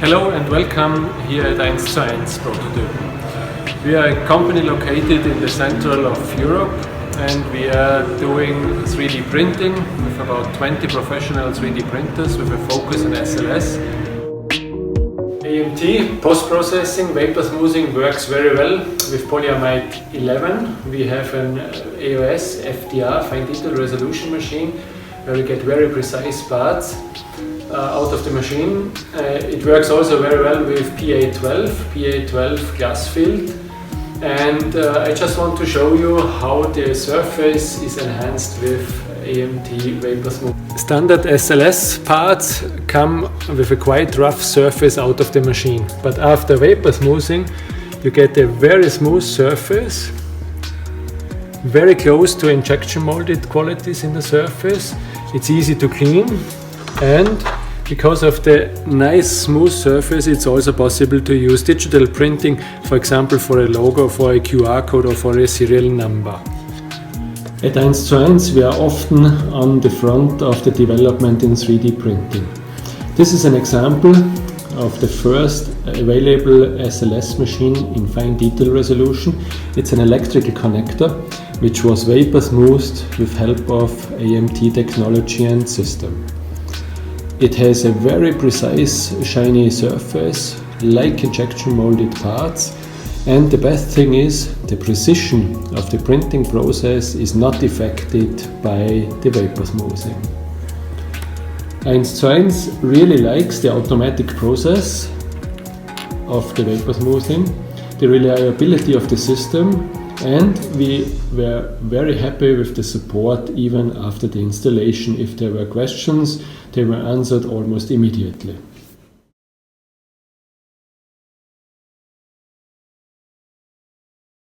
Hello and welcome here at AMT Prototypen. We are a company located in the central of Europe and we are doing 3D printing with about 20 professional 3D printers with a focus on SLS. AMT post-processing vapor smoothing works very well with polyamide 11. We have an AOS FDR fine detail resolution machine where we get very precise parts out of the machine. It works also very well with PA12 glass field, and I just want to show you how the surface is enhanced with AMT vapor smooth. Standard SLS parts come with a quite rough surface out of the machine, but after vapor smoothing you get a very smooth surface, very close to injection molded qualities in the surface. It's easy to clean, and because of the nice smooth surface, it's also possible to use digital printing, for example for a logo, for a QR code or for a serial number. At AMT we are often on the front of the development in 3D printing. This is an example of the first available SLS machine in fine detail resolution. It's an electrical connector which was vapor smoothed with help of AMT technology and system. It has a very precise shiny surface, like injection molded parts, and the best thing is the precision of the printing process is not affected by the vapor smoothing. AMT really likes the automatic process of the vapor smoothing, the reliability of the system, and we were very happy with the support even after the installation. If there were questions, they were answered almost immediately.